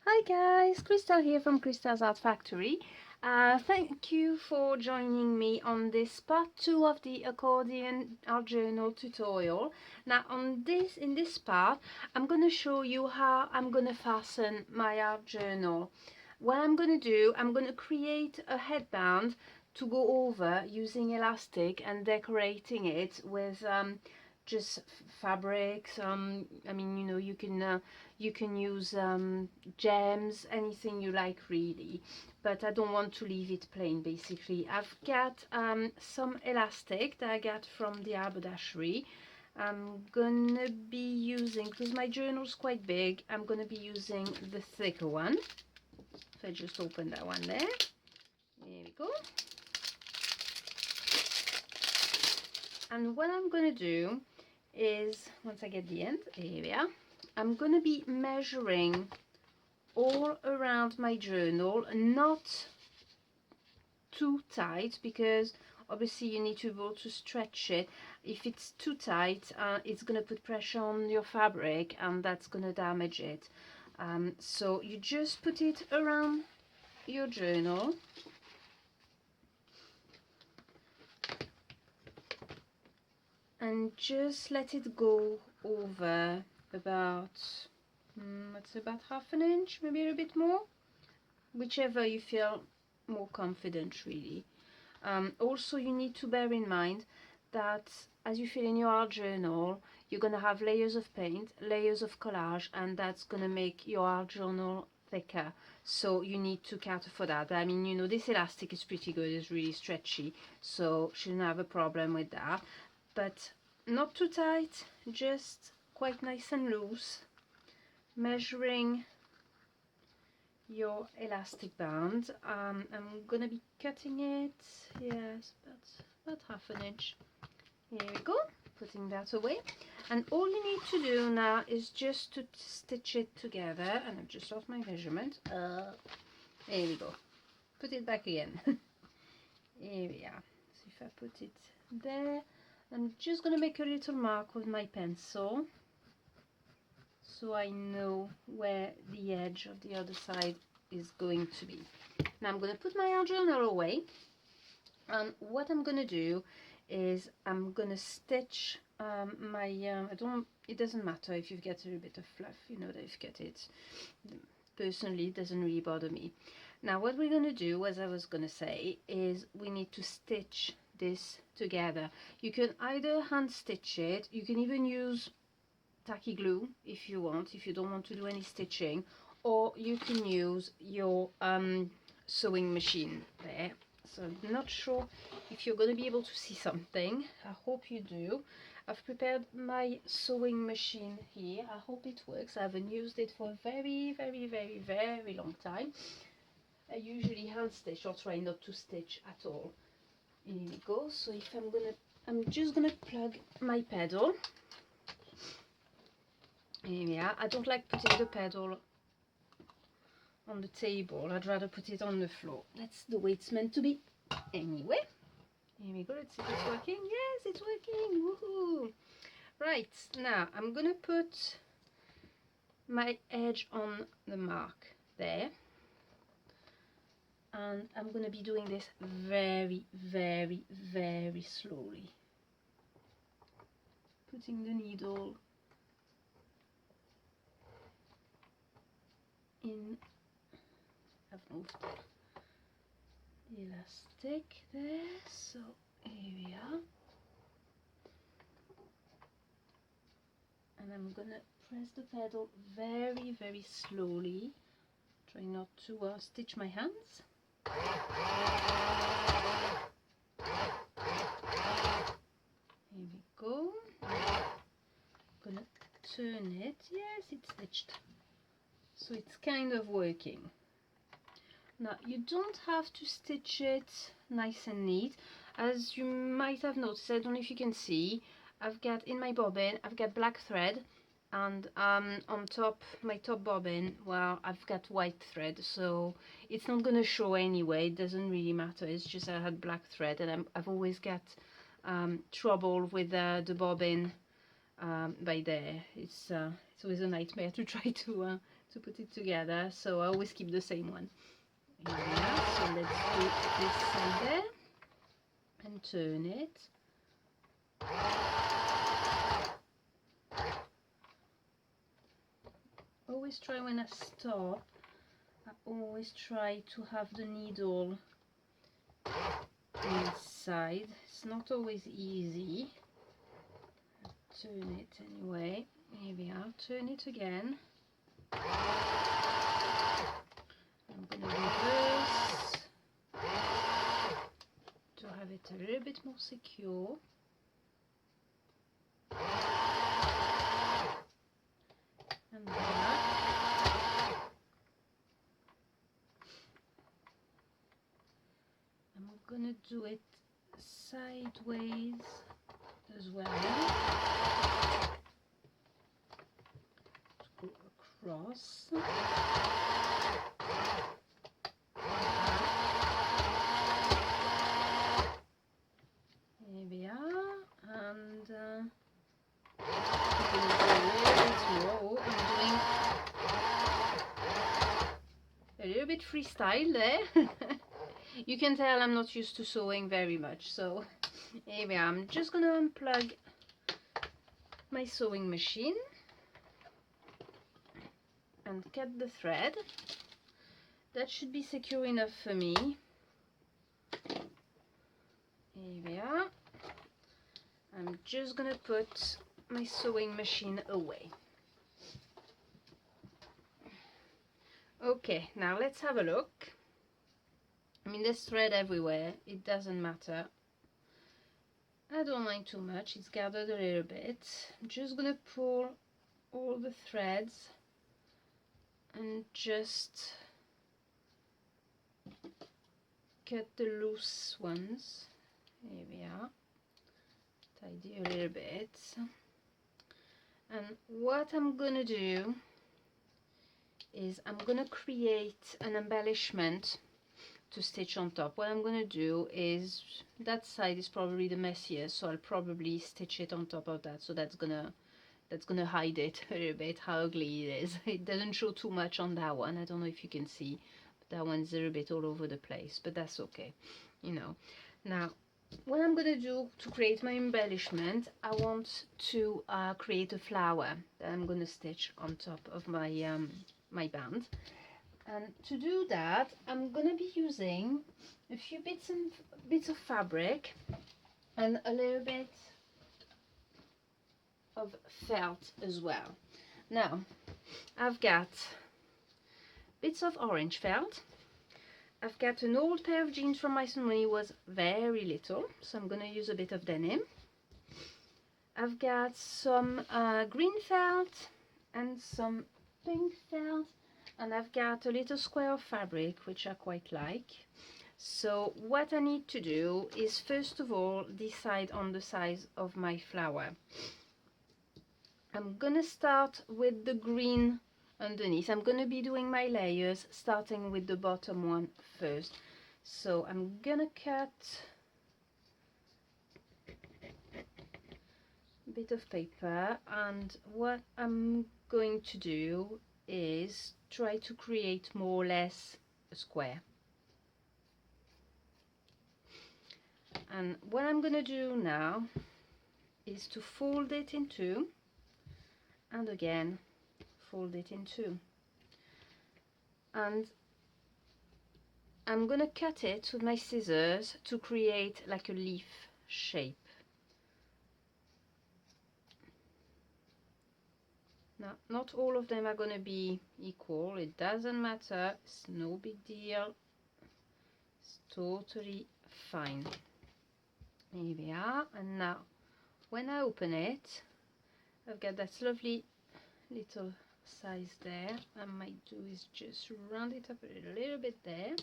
Hi guys, Christelle here from Christelle's Art Factory. Thank you for joining me on this part 2 of the Accordion Art Journal tutorial. Now in this part, I'm going to show you how I'm going to fasten my art journal. What I'm going to do, I'm going to create a headband to go over using elastic and decorating it with just fabrics. I mean, you know, you can use gems, anything you like really, but I don't want to leave it plain. Basically, I've got some elastic that I got from the haberdashery. I'm gonna be using, because my journal's quite big, I'm gonna be using the thicker one. So I just open that one there. There we go. And what I'm gonna do is, once I get the end, here we are, I'm gonna be measuring all around my journal, not too tight, because obviously you need to be able to stretch it. If it's too tight, it's gonna put pressure on your fabric and that's gonna damage it. So you just put it around your journal. And just let it go over about, it's about half an inch, maybe a little bit more, whichever you feel more confident really. Also, you need to bear in mind that as you fill in your art journal, you're going to have layers of paint, layers of collage, and that's going to make your art journal thicker. So you need to cater for that. I mean, you know, this elastic is pretty good, it's really stretchy, so shouldn't have a problem with that. But not too tight, just quite nice and loose. Measuring your elastic band, I'm gonna be cutting it, yes, about half an inch. Here we go, putting that away. And all you need to do now is just to stitch it together. And I've just lost my measurement. There we go, put it back again. Here we are. So if I put it there, I'm just going to make a little mark with my pencil so I know where the edge of the other side is going to be. Now I'm going to put my art journal away, and what I'm going to do is I'm going to stitch it doesn't matter if you've got a little bit of fluff, you know that you've got it. Personally, it doesn't really bother me. Now what we're going to do, as I was going to say, is we need to stitch this together. You can either hand stitch it, you can even use tacky glue if you want, if you don't want to do any stitching, or you can use your sewing machine there. So I'm not sure if you're going to be able to see something. I hope you do. I've prepared my sewing machine here. I hope it works. I haven't used it for a very long time. I usually hand stitch or try not to stitch at all. Here we go. So if I'm just gonna plug my pedal. Here we are. I don't like putting the pedal on the table. I'd rather put it on the floor. That's the way it's meant to be. Anyway, here we go. Let's see if it's working. Yes, it's working. Woohoo! Right, now I'm gonna put my edge on the mark there. And I'm going to be doing this very slowly. Putting the needle in. I've moved the elastic there, so here we are. And I'm going to press the pedal very slowly. Try not to stitch my hands. Here we go. Gonna turn it. Yes, it's stitched. So it's kind of working. Now you don't have to stitch it nice and neat. As you might have noticed, I don't know if you can see, I've got in my bobbin, I've got black thread, and on top, my top bobbin, well, I've got white thread, so it's not gonna show anyway. It doesn't really matter. It's just I had black thread, and I've always got trouble with the bobbin by there. It's always a nightmare to try to to put it together, so I always keep the same one. Yeah, so let's do this side there and turn it. Always try when I stop, I always try to have the needle inside. It's not always easy. Turn it anyway. Here we are. Turn it again. I'm gonna reverse to have it a little bit more secure. And back. I'm gonna do it sideways as well. Go across. Here we are, and I'm going to do a little bit more. I'm doing a little bit freestyle there. You can tell I'm not used to sewing very much, so here we are. I'm just going to unplug my sewing machine and cut the thread. That should be secure enough for me. Here we are. I'm just gonna put my sewing machine away. Okay, now let's have a look. I mean, there's thread everywhere, it doesn't matter. I don't mind too much, it's gathered a little bit. I'm just gonna pull all the threads and just cut the loose ones. Here we are. Tidy a little bit. And what I'm gonna do is I'm gonna create an embellishment to stitch on top. What I'm gonna do is, that side is probably the messiest, so I'll probably stitch it on top of that. So that's gonna hide it a little bit, how ugly it is. It doesn't show too much on that one. I don't know if you can see, but that one's a little bit all over the place, but that's okay, you know. Now, what I'm gonna do to create my embellishment, I want to create a flower that I'm gonna stitch on top of my my band. And to do that, I'm gonna be using a few bits of fabric and a little bit of felt as well. Now, I've got bits of orange felt. I've got an old pair of jeans from my son when he was very little, so I'm gonna use a bit of denim. I've got some green felt and some pink felt, and I've got a little square of fabric which I quite like. So what I need to do is first of all decide on the size of my flower. I'm gonna start with the green underneath. I'm gonna be doing my layers starting with the bottom one first. So I'm gonna cut a bit of paper, and what I'm going to do is try to create more or less a square. And what I'm gonna do now is to fold it in two, and again fold it in two, and I'm gonna cut it with my scissors to create like a leaf shape. Now, not all of them are gonna be equal, it doesn't matter, it's no big deal, it's totally fine. Here we are, and now when I open it, I've got that lovely little size there. I might do is just round it up a little bit there.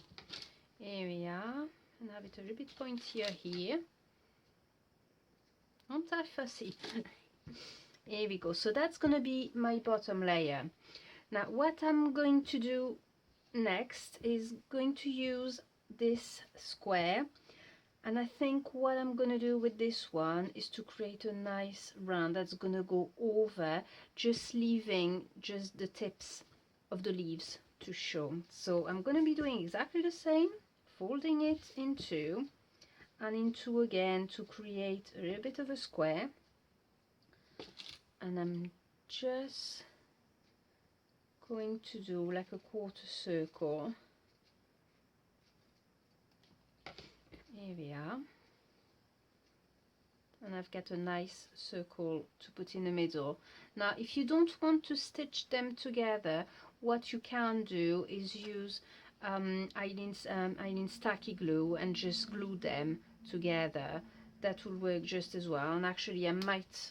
Here we are, and have it a little bit pointier here. Aren't I fussy? Here we go. So that's gonna be my bottom layer. Now what I'm going to do next is going to use this square, and I think what I'm gonna do with this one is to create a nice round that's gonna go over, just leaving just the tips of the leaves to show. So I'm going to be doing exactly the same, folding it in two and in two again to create a little bit of a square. And I'm just going to do like a quarter circle. Here we are. And I've got a nice circle to put in the middle. Now if you don't want to stitch them together, what you can do is use Eileen's tacky glue and just glue them together. That will work just as well, and actually I might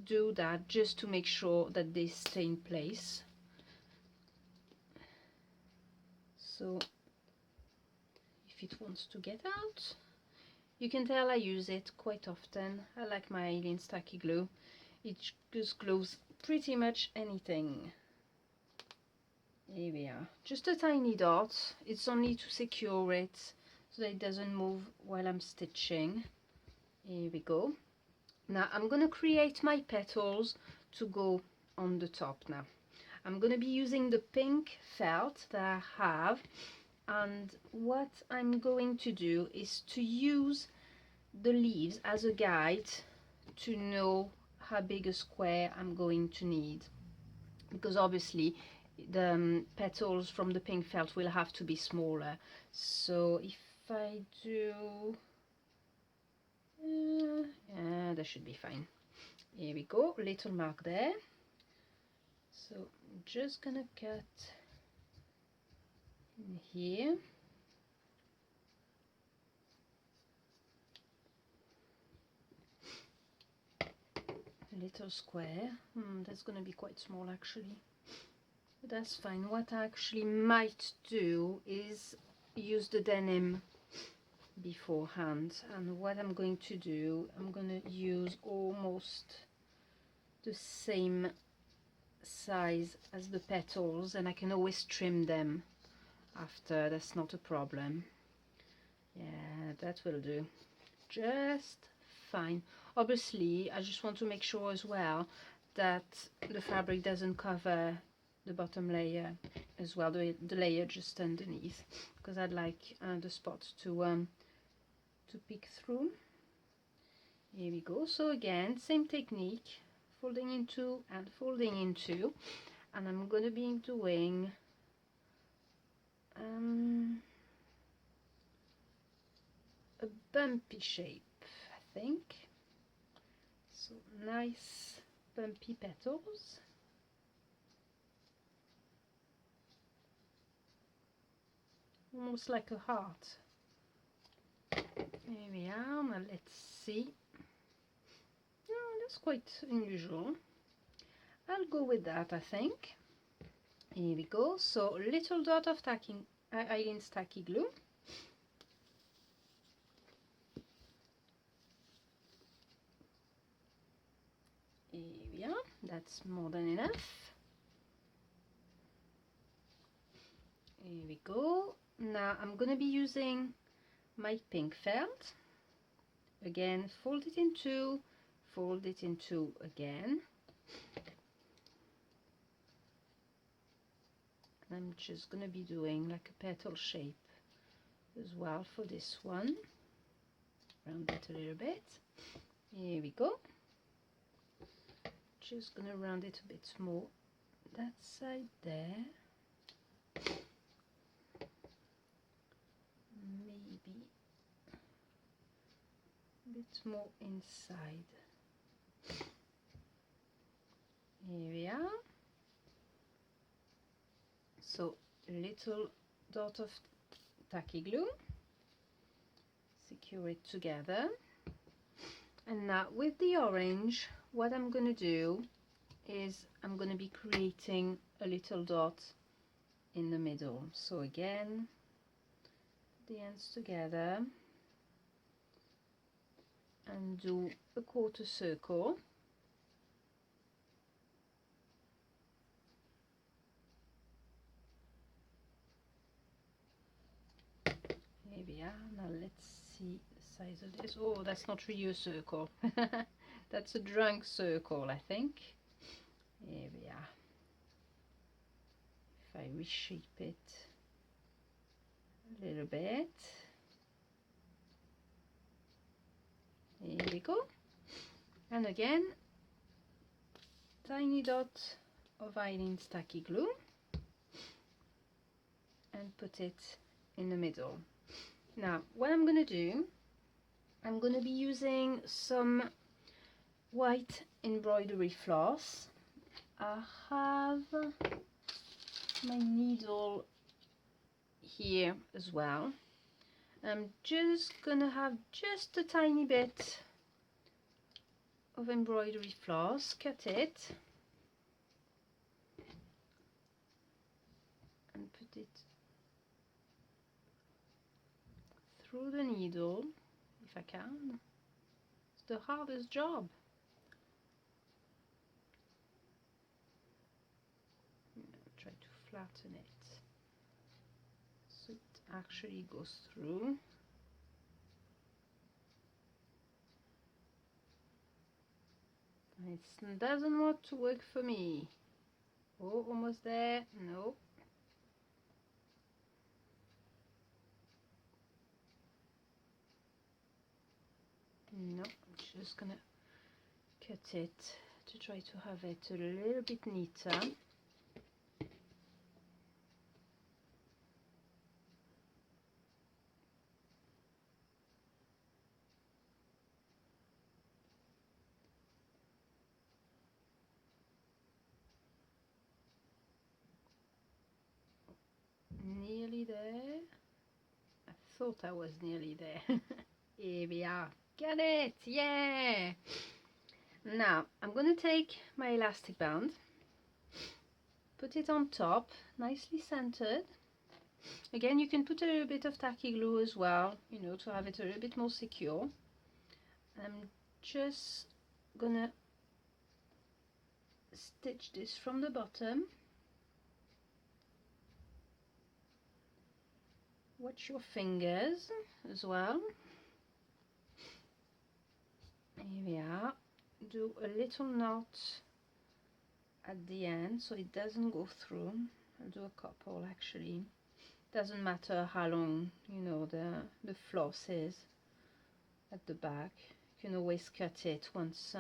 do that just to make sure that they stay in place. So if it wants to get out, you can tell I use it quite often. I like my Eileen's tacky glue. It just glues pretty much anything. Here we are. Just a tiny dot. It's only to secure it so that it doesn't move while I'm stitching. Here we go. Now I'm going to create my petals to go on the top now. I'm going to be using the pink felt that I have, and what I'm going to do is to use the leaves as a guide to know how big a square I'm going to need, because obviously the petals from the pink felt will have to be smaller. So if I do yeah, that should be fine. Here we go, little mark there. So I'm just gonna cut in here. A little square. That's gonna be quite small actually, but that's fine. What I actually might do is use the denim beforehand, and what I'm going to do, I'm going to use almost the same size as the petals, and I can always trim them after. That's not a problem. Yeah, that will do just fine. Obviously I just want to make sure as well that the fabric doesn't cover the bottom layer as well, the layer just underneath, because I'd like the spots to peek through. Here we go. So again, same technique, folding in two and folding in two, and I'm going to be doing a bumpy shape, I think. So nice bumpy petals. Almost like a heart. Here we are. Now let's see. Oh, that's quite unusual. I'll go with that, I think. Here we go. So a little dot of Eileen's tacky glue. Here we are. That's more than enough. Here we go. Now I'm going to be using my pink felt. Again, fold it in two, fold it in two again. And I'm just going to be doing like a petal shape as well for this one. Round it a little bit. Here we go. Just going to round it a bit more that side there. Maybe a bit more inside. Here we are. So a little dot of tacky glue, secure it together, and now with the orange, what I'm going to do is I'm going to be creating a little dot in the middle. So again, the ends together and do a quarter circle. Here we are. Now let's see the size of this. Oh, that's not really a circle. That's a drunk circle, I think. Here we are. I reshape it a little bit. Here we go. And again, tiny dot of Eileen Tacky glue and put it in the middle. Now what I'm going to do, I'm going to be using some white embroidery floss. I have my needle here as well. I'm just gonna have just a tiny bit of embroidery floss, cut it and put it through the needle if I can. It's the hardest job. Try to flatten it so it actually goes through. It doesn't want to work for me. Oh, almost there. No. No, I'm just gonna cut it to try to have it a little bit neater. Nearly there. I thought I was nearly there. Here we are. Get it! Yeah! Now I'm going to take my elastic band, put it on top, nicely centered. Again, you can put a little bit of tacky glue as well, you know, to have it a little bit more secure. I'm just gonna stitch this from the bottom. Watch your fingers as well. Here we are. Do a little knot at the end so it doesn't go through. I'll do a couple actually. Doesn't matter how long, you know, the floss is at the back. You can always cut it once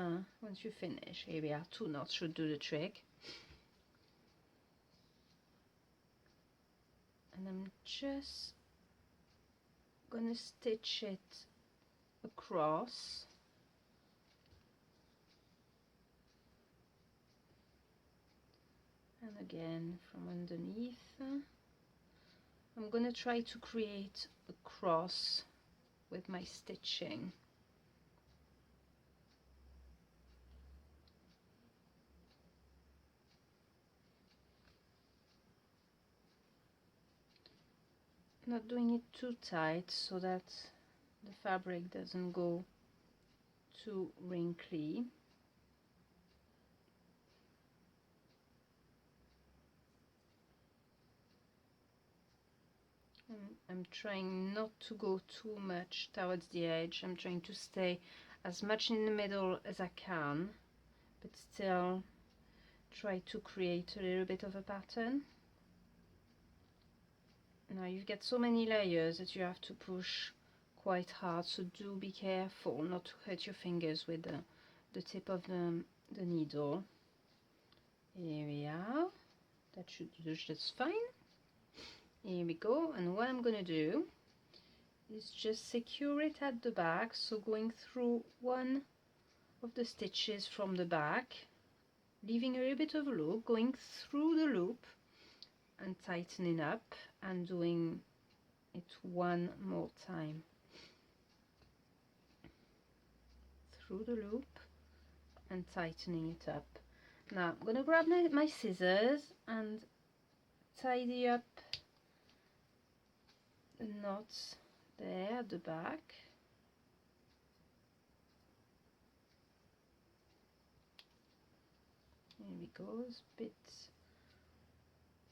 you finish. Here we are. 2 knots should do the trick. And I'm just gonna stitch it across. And again from underneath. I'm gonna try to create a cross with my stitching. Not doing it too tight so that the fabric doesn't go too wrinkly. I'm trying not to go too much towards the edge. I'm trying to stay as much in the middle as I can, but still try to create a little bit of a pattern. Now you've got so many layers that you have to push quite hard, so do be careful not to hurt your fingers with the tip of the needle. Here we are. That should do just fine. Here we go, and what I'm gonna do is just secure it at the back, so going through one of the stitches from the back, leaving a little bit of a loop, going through the loop and tightening up, and doing it one more time. Through the loop and tightening it up. Now I'm gonna grab my scissors and tidy up the knots there at the back. Here we go, a bit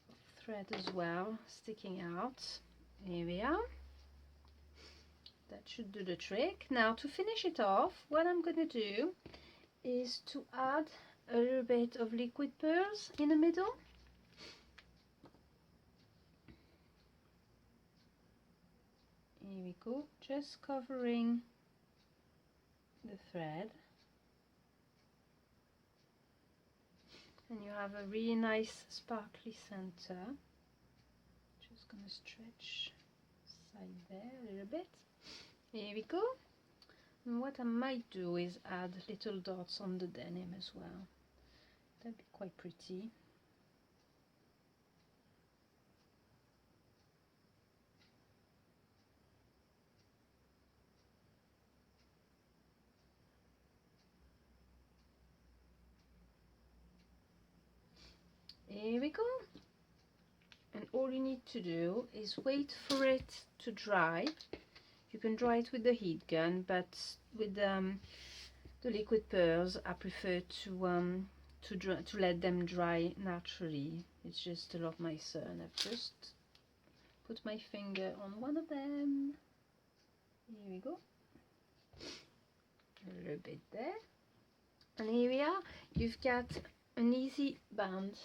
of thread as well sticking out. Here we are. That should do the trick. Now to finish it off, what I'm going to do is to add a little bit of liquid pearls in the middle. go, just covering the thread, and you have a really nice sparkly center. Just gonna stretch side there a little bit. Here we go. And what I might do is add little dots on the denim as well. That'd be quite pretty. Here we go. And all you need to do is wait for it to dry. You can dry it with the heat gun, but with the liquid pearls, I prefer to let them dry naturally. It's just a lot nicer. And I've just put my finger on one of them. Here we go. A little bit there. And here we are. You've got an easy band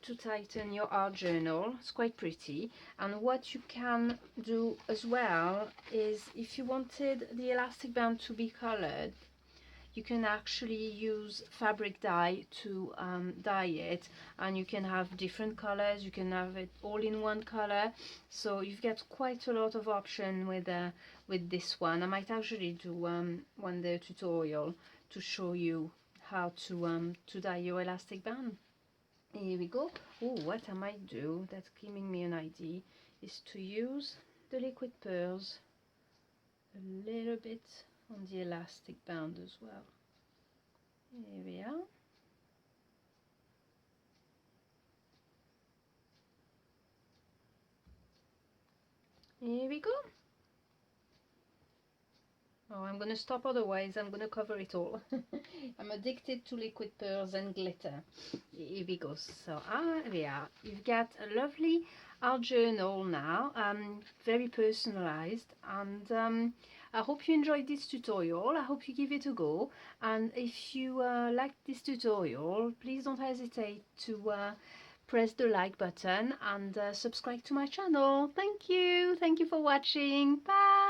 to tighten your art journal. It's quite pretty. And what you can do as well is, if you wanted the elastic band to be colored, you can actually use fabric dye to dye it, and you can have different colors. You can have it all in one color, so you've got quite a lot of option with this one. I might actually do one day tutorial to show you how to dye your elastic band. Here we go. Oh, what I might do, that's giving me an idea, is to use the liquid pearls a little bit on the elastic band as well. Here we are. Here we go. Oh, I'm gonna stop, otherwise I'm gonna cover it all. I'm addicted to liquid pearls and glitter. Here we go. So here we are. You've got a lovely art journal now, very personalized, and I hope you enjoyed this tutorial. I hope you give it a go, and if you like this tutorial, please don't hesitate to press the like button and subscribe to my channel. Thank you for watching. Bye.